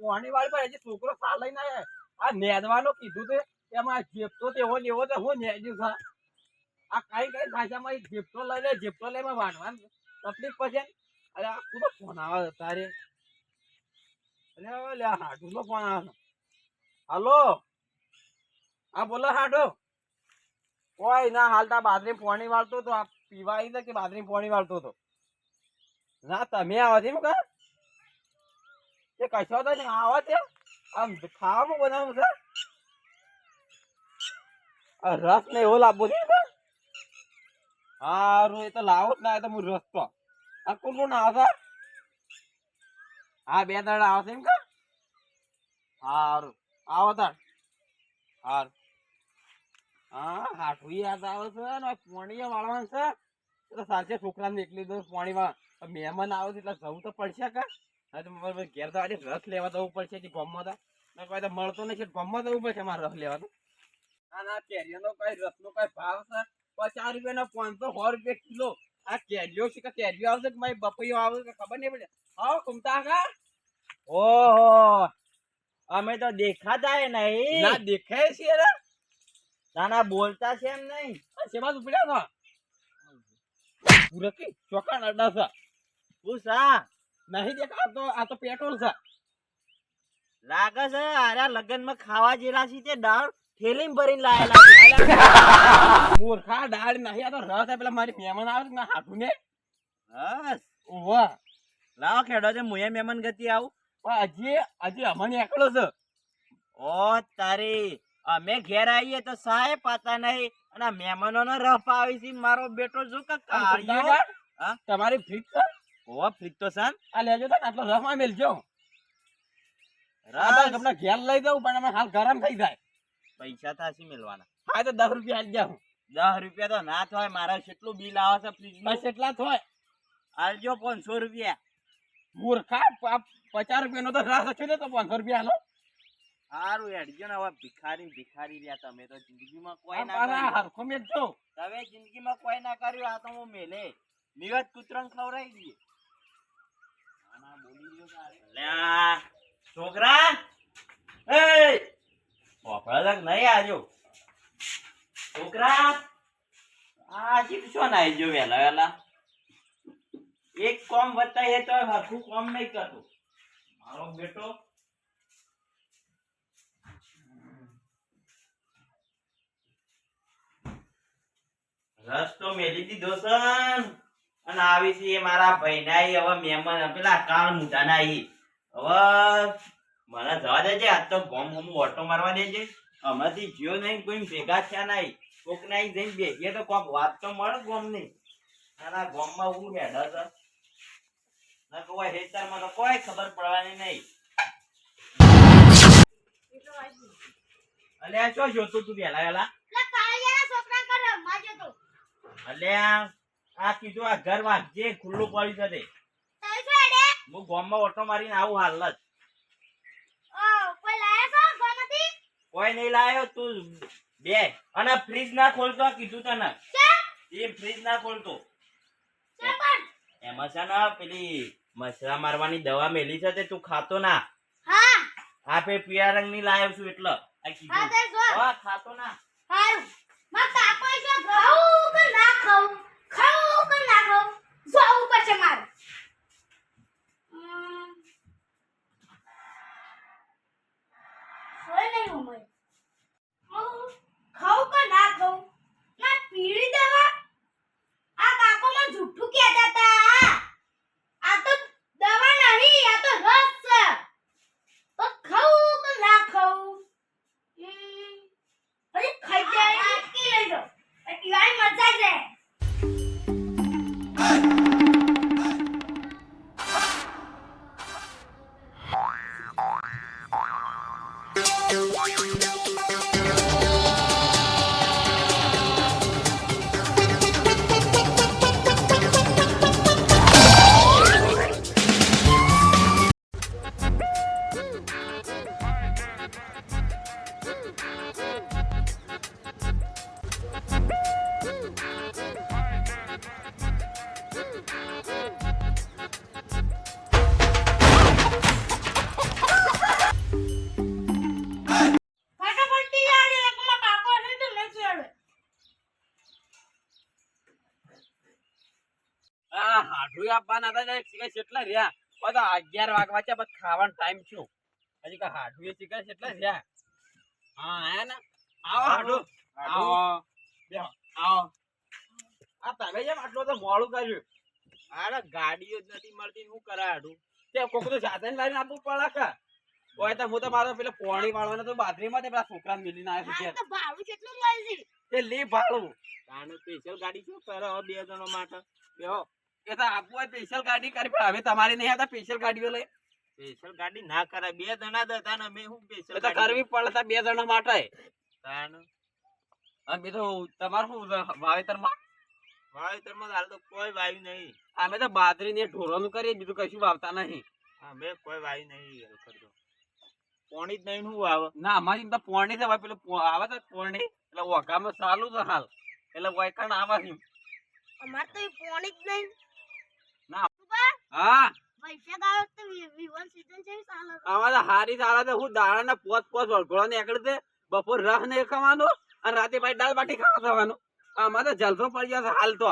પોણી વાળી પર હજી છોકરો ચાલે ના આ નેદવાનો કીધું તે એમાં જેપતો તેવો લેવો તો હું નેજ્યું છે આ કઈ ભાષામાં જેપતો લઈ લે જેપતો લઈ એમાં વાંધવાનું તકલીફ પડશે અરે આ કુનો ફોન આવે તારે અરે લે હાડુ નો ફોન આવે હાલો હા બોલો હાડો કોઈ ના હાલતા બાજરી પોણી વાળતો તો આ પીવા આવી કે બાજરી પોણી વાળતો તો ના તમે આવો છો એમ કા તે કશો તો આવો છે આમ ખાવાનું બનાવવું છે રસ ને એવો લાવવો છે હારું એ તો લાવો જ ના તો હું રસ તો આ કોણ કોણ આવે છે હા 2 દાડા આવે છે એમ કા હારું આવો તાર હારું હા હાઠું યાદ આવે છે ને પોણી વાળવાનું છે એટલે સાચે છોકરાને એકલી દો પોણી વાળા મહેમાન આવે છે એટલે જવું તો પડશે કા હા તો મારે ઘેર તો આજે રસ લેવા જવું પડશે કે ગમમાં તો કોઈ તો મળતો નથી ગમમાં જવું પડશે મારે રસ લેવા તો ના કેરીઓનો કઈ રસનો કઈ ભાવ છે 50 રૂપિયાનો 500 રૂપિયા કિલો આ કેરીઓ છે કે કેરીઓ આવશે કે મારી બપૈયો આવે કે ખબર નહીં પડે હા કુમતા કા ઓહો અમે તો દેખાતા નહીં ના દેખાય છે રે નાના બોલતા છે એમ નહીં સેમાં ઉપડ્યા તો પૂરકી ચોકા અડા છે પૂછા નહીં દેખાતો આ તો પેટ્રોલ છે લાગે છે આરા લગનમાં ખાવા જેલા છે તે દાળ થેલીમાં ભરીને લાયેલા મૂર્ખા દાળ નહીં આ તો રસ પેલા મારી મહેમાન આવે ને હાથું ને બસ ઓવા લાવો ખેડો છે મુએ મહેમાન ગતિ આવું હજી અમને એકલો છે ઓ તારી અમે ઘેર આવીએ તો સાહેબ પાતા નહીં અને મહેમાનો નો રફ આવી છે મારો બેટો જો કે હા તમારી ફ્રીજ છે ઓ ફ્રીજ તો સાન આ લેજો તો આટલો રફ માં મેલજો રાત તમને ઘેર લઈ દઉં પણ અમે હાલ ગરમ થઈ જાય પૈસા થાસી મેલવાના હા તો 10 રૂપિયા આલી જાઉં 10 રૂપિયા તો ના થાય મારા કેટલું બિલ આવે છે ફ્રીજ નું બસ એટલા થોય આલજો 500 રૂપિયા મૂર્ખા 50 રૂપિયાનો તો રાસ છે ને તો 500 રૂપિયા હાલો સારું હેડજો ને હવે ભિખારી રહ્યા તમે તો જિંદગીમાં કોઈ ના આ કર્યું હરખો મેં જો તમે જિંદગીમાં કોઈ ના કર્યું આ તો હું મેલે નિવત કૂતરાને ખવડાવી દઈએ આના બોલી રહ્યો તારે લ્યા છોકરા એ ઓપડા તક નહીં આજો છોકરા આ જીપ શું ના આવજો વેલા એક કોમ બતાવીએ તો હરખું કોમ નહીં કરતો મારો બેટો રસ તો મેલી દીધો છે અને આવી છે મારા ભાઈના હવે મહેમાન પેલા કાળ મોટા ના હવે મને જવા દેજે આજ તો ગોમ ઓટો મારવા દેજે હમણાંથી જીઓ નહીં કોઈ ભેગા થયા નહીં કોક ના જઈને બેસીએ તો કોક વાત તો મળે ગોમ ની આના ગોમમાં હું હેડા છે ના કોઈ હેતરમાં તો કોઈ ખબર પડવાની નહીં અલ્યા શું જોતું તું વેલા અલ્યા આ કીધું આ ઘર વાંચજે ખુલ્લું પડ્યું છે હું ગામમાં ઓટો મારીને આવું હાલ જ કોઈ નહીં લાયો તું બે અને ફ્રીજ ના ખોલતો કીધું તને એ ફ્રીજ ના ખોલતો એમાં છે ને પેલી મસરા મારવાની દવા મેલી છે તે તું ખાતો ના હા પે પીળા રંગ ની લાયો છું એટલે આ કીધું હા ખાતો ના જુઠ્ઠું કહેતા હતા આ તો દવા નહીં આ તો રસ છે તો ખાવું કે ના ખાવું અરે ખાઈ જાય કે લઈ લો પીવાની મજા છે પેલા હાડું આપવાના હતા ને શીખાય કેટલા રહ્યા બધા 11 વાગવા છે બસ ખાવાનો ટાઈમ થયો હજી કા હાડું એ શીખાય કેટલા રહ્યા હા આયા ને આવો હાડું આવો બેહો આવો આ તમે જેમ આટલું તો મોડું કર્યું અરે ગાડીઓ જ નથી મળતી શું કરે હાડું તે કોક તો સાધન લાવીને આપવું પડે કે કોઈ તો હું તો મારો પેલા પોણી વાળવાનો તો બાથરીમાં તે પેલા છોકરા મિલીને આવ્યો છે આ તો ભાડું કેટલું મળશે તે લે ભાડું તાનું સ્પેશિયલ ગાડી શું કરે હવે 2 જણો માટે બેહો એ તો આપવું હોય સ્પેશિયલ ગાડી કરી પણ હવે તમારી નહીં આવતા સ્પેશિયલ ગાડીઓ લઈ સ્પેશિયલ ગાડી ના કરાય 2 જણા જ હતા ને અમે શું એ સ્પેશિયલ તો કરવી પડે 2 જણા માટે તાનું અમે તો તમારું શું વાવેતરમાં વાવેતરમાં હાલ તો કોઈ વાયુ નહીં અમે તો બાજરી ને ઢોરોનું કરીએ બીજું કશું વાવતા નહીં અમે કોઈ વાયુ નહીં કરતો પોણી જ નહીં શું આવે ના અમારી તો પોણી છે પેલું આવે છે પોણી એટલે ઓકામાં ચાલુ છે હાલ એટલે વૈકણ આવે છે અમાર તો પોણી જ નહીં ના હા પૈસા ગાવ તો વિવન સીઝન છે સાલો અમારે હારી સારા છે હું દાણા ને પોત વળગોળા ને એકડે છે બપોર રસ ને ખાવાનો અને રાતે ભાઈ દાળ બાટી ખાવા થવાનું અમારે તો જલસો પડી જશે હાલ તો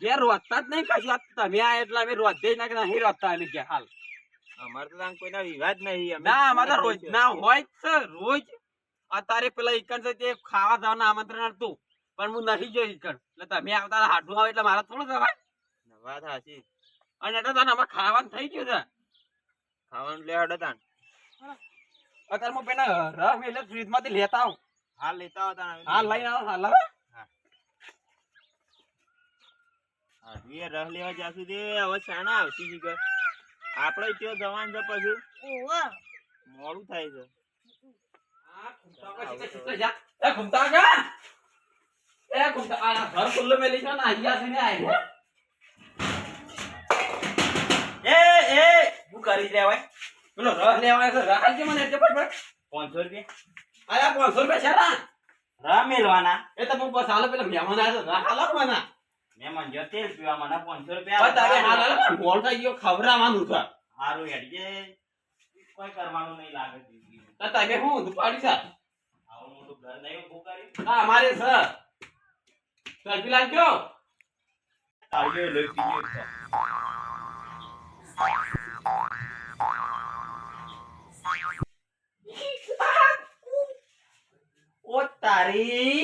ઘેર રોજતા જ નહીં કશું તમે આ એટલે અમે રોજે જ નહીં રોજતા અમે ઘેર હાલ અમારે તો કોઈના વિવાદ નહીં ના અમારે રોજ ના હોય જ છે રોજ અત્યારે પેલા ઈકણ છે તે ખાવા જવાનું આમંત્રણ હતું પણ હું નથી જોઈ ઈકણ એટલે તમે આવતા હાડું આવે એટલે મારા થોડું જવાય વાત સાચી અને એટલે તને અમારે ખાવાનું થઈ ગયું છે ખાવાનું લે હડો તાન અત્યારે હું પેલા રસ એટલે ફ્રીજ માંથી લેતા આવું હાલ લેતા હતા હાલ લઈને આવો હાલ હવે એ રસ લેવા જ્યાં સુધી હવે શાણા આવતી શીખર આપણે ત્યાં જવાનું છે પછી ઓહો મોડું થાય છે એ ઘૂમતા કા એ ઘૂમતા આ ઘર ખુલ્લું મેલી છે ને અહીંયા થી ને આવી એ હું કરી લેવાય પેલો રસ લેવા છે રસ જે મને એટલે પડ 500 રૂપિયા આયા 500 રૂપિયા છે ના રા મેલવાના એ તો હું બસ હાલ પેલા મહેમાન આવ્યો રસ હાલો મને મેં જો તેલ પીવા મને 500 પણ રૂપિયા તારે હાલ હાલ પણ મોલ થઈ ગયો ખવડાવવાનું છે હારું હેડજે કોઈ કરવાનું નહીં લાગે તો તમે હું દુપાડી છે આવું મોટું ઘર નહીં ઊભું કરી હા અમારે સર સર પેલા કયો તાળીઓ લઈ પીજો તો ઓ તારી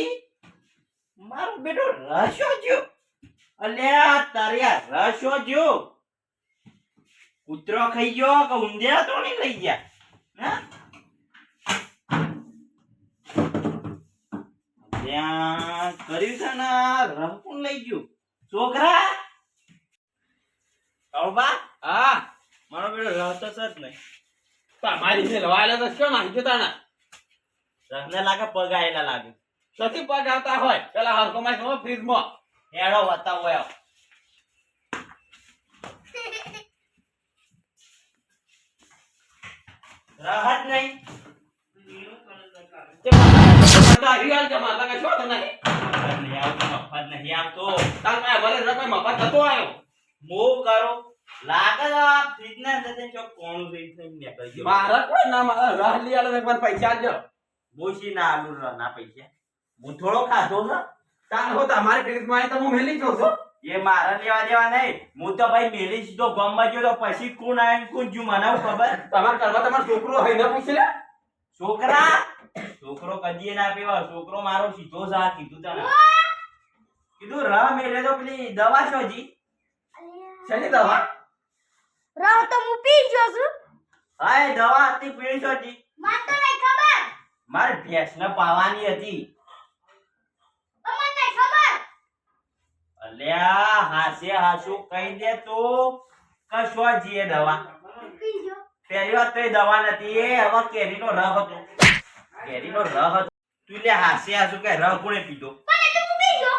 મારો બેટો રસ્યો જો અલ્યા તારી આ રસ્યો જો કૂતરો ખાઈ ગયો કે ઊંધિયા તો નહીં લઈ ગયા હા ત્યાં કર્યું છે ને રસ કોણ લઈ ગયું છોકરા કળબા હા મારો બેટો રસ તો સજ નહીં તમારી છે લવાયેલા તો શું નાખી તાણા રસને લાગે પગ આયેલા લાગે સતી પગ આવતા હોય પેલા હરકો માં નો ફ્રીજ માં હેડો બતાવો આવ રાહત નહીં તે માતા રિયલ જમા લગા છો તો નહીં મફત નહીં આવતો તાર માં ભલે રકમ મફત થતો આવ્યો મો કરો લાગે આ ફિટનેસ જતે ચોક કોણ થઈ થઈ નીકળી ગયો મારા કોઈ ના મારા રાહ લઈ આલો એકવાર પૈસા આલજો બોશી ના આલુ ના પૈસા હું થોડો ખાધો છે તાન હો તમારી ફ્રીજ માં આય તો હું મેલી જો છો એ મારા લેવા દેવા નહીં હું તો ભાઈ મેલી સીધો ગામમાં ગયો તો પછી કોણ આવીને કોણ જો મને ખબર તમાર કરવા તમાર છોકરો હોય ન પૂછે લે છોકરા છોકરો કદીએ ના પીવા છોકરો મારો સીધો સા કીધું તને કીધું ર મેલે તો પેલી દવા શોજી શેની દવા રાવ તો હું પી ગયો છું હા એ દવા હતી પીળી શોજી મને તો નહીં ખબર મારે ભેંસને પાવાની હતી તમને નહીં ખબર અલ્યા હાસે હાસુ કહી દે તો કશો જીએ દવા પી ગયો પહેલી વાત તો એ દવા નથી એ હવે કેરીનો રહ હતો કેરીનો રહ હતો તું લે હાસે હાસુ કે રહ કોણે પીધો પણ એ તો હું પી ગયો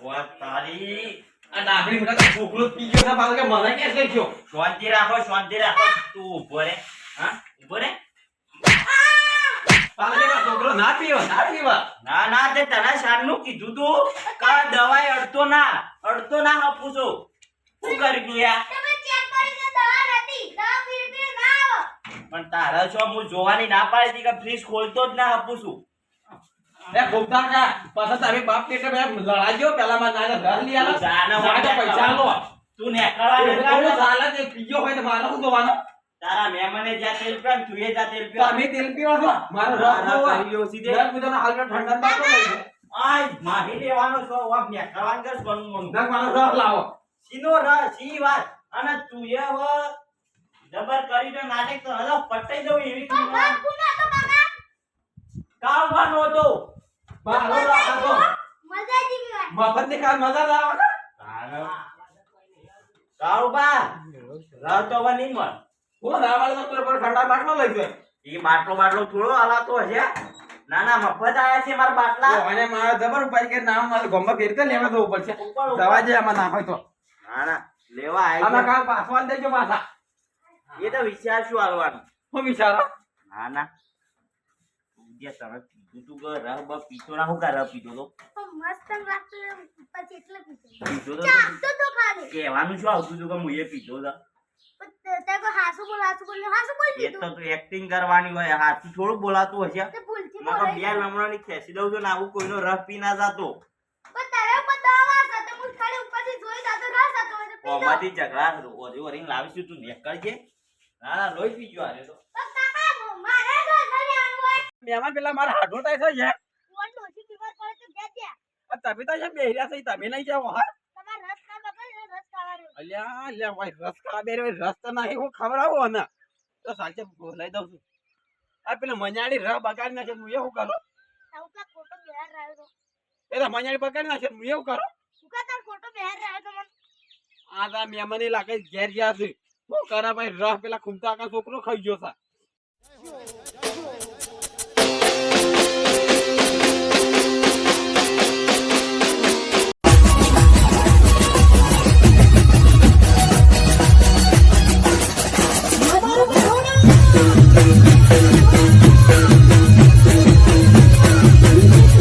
વા તારી આ ડાબડી મોટા છોકરો પી ગયો છે પાછો કે મને કે છે કયો શાંતિ રાખો તું ઉભો રે હા ઉભો રે પાછો કે છોકરો ના પીવા ના ના તે તને શાનનું કીધું તું કે દવાઈ અડતો ના હપુસો શું કરી તું યાર તમે ચેક કરી કે દવા નથી દવા પી ના આવો પણ તારા છો હું જોવાની ના પાડી હતી કે ફ્રીજ ખોલતો જ ના હપુસું એ ગોપતા કા પાછા તમે બાપ પેટે બે લડાજો પેલા માં ના ઘર લઈ આલો જાના પૈસા આલો તું નેકળવા એ નતા તો ચાલે તે પીયો હોય તો મારે શું જોવાનું? તારા મહેમાને જ્યાં તેલ પીવા ને તું એ જ્યાં તેલ પીવા. તમે તેલ પીવો છો મારો રસ ના, જોવો. કરી લ્યો સીધે. રસ પીધો ને હાલનો ઠંડા બાટલો લઈ લો. આય માહી લેવાનો છો વાપ નેકળવાનું કર સોનું મોનું. ના મારો રસ લાવો. સીનો રસ સી વાત અને તું એ હવે જબર કરી તો નાટક તો હલો પટાઈ દઉં એવી તો વાત પુના તો કાકા કાવવાનો હતો. મારો રસ આપો. મજા જીવી વાત મફત ની ખાલ મજા ના આવે ને? કાળુબા રસ તો હવે નહીં મળે. હું ના વાળો તો પર ઠંડા બાટલો લઈ જાય. એ બાટલો બાટલો થોડો હલાતો હશે. ના ના મફત આયા છે મારા બાટલા. તો અને મારા જબર ઉપાય કે નામ મારે ગોમમાં ફેર કે લેવા જવું પડશે. ઉપર ઉપર. દવા જે આમાં ના હોય તો ના ના લેવા આમાં આવી કાલ પાછવા દેજો પાછા. એ તો વિચાર શું હાલવાનું. હું વિચારો ના ના જે તમે કીધું તું કે રહ બ પીતો ના હું કા રહ પીતો તો તો મસ્ત લાગતું પછી એટલે પીધું પીતો તો ચાખતો તો ખાલી કહેવાનું શું આવતું હતું કે હું એ પીતો હતો. પણ તે કો હાસુ બોલ હાસુ બોલ એ દીધું તો તું એક્ટિંગ કરવાની હોય હાથથી થોડું બોલાતું હશે. તે ભૂલથી નકર બોલાઈ બે ગયું. લમણાની ખેંચી દઉં છું ને આવું કોઈનો રસ પી ના જાતો. પણ તારે બતાવવા સાથે હું ખાલી ઉપરથી જોઈ જાતો રસ હતો એટલે પીધો. ઓમાંથી ઝઘડા ઓરી ઓરીને લાવીશું તું નીકળજે. ના ના લોહી પીજો આરે તો. તો કાકા મારે ઘરે આવવું હોય મહેમાન પેલા મારા હાડો થાય છે યાર. કોણ ડોશી બીમાર પડે તો ગયા ત્યાં આ તમે તો છે બેહર્યા છે તમે નહીં જાવ હા. તમારે રસ ખા બપોરે રસ ખાવાનો અલ્યા અલ્યા ભાઈ રસ ખા બેરે રસ તો નહીં હું ખવડાવો ને તો સાચે બોલાઈ દઉં છું. આ પેલો મજાડી રસ બગાડી નાખે હું એવું કરું. આવું કા ખોટો બહેર રહ્યો તો એ મજાડી બગાડી નાખે હું એવું કરું. શું કા તાર ખોટો બહેર રહ્યો તો મને આ તા મહેમાન લાગે ઘેર ગયા છે. શું કરા ભાઈ રસ પેલા ખૂમતા આકા છોકરો ખાઈ ગયો છે.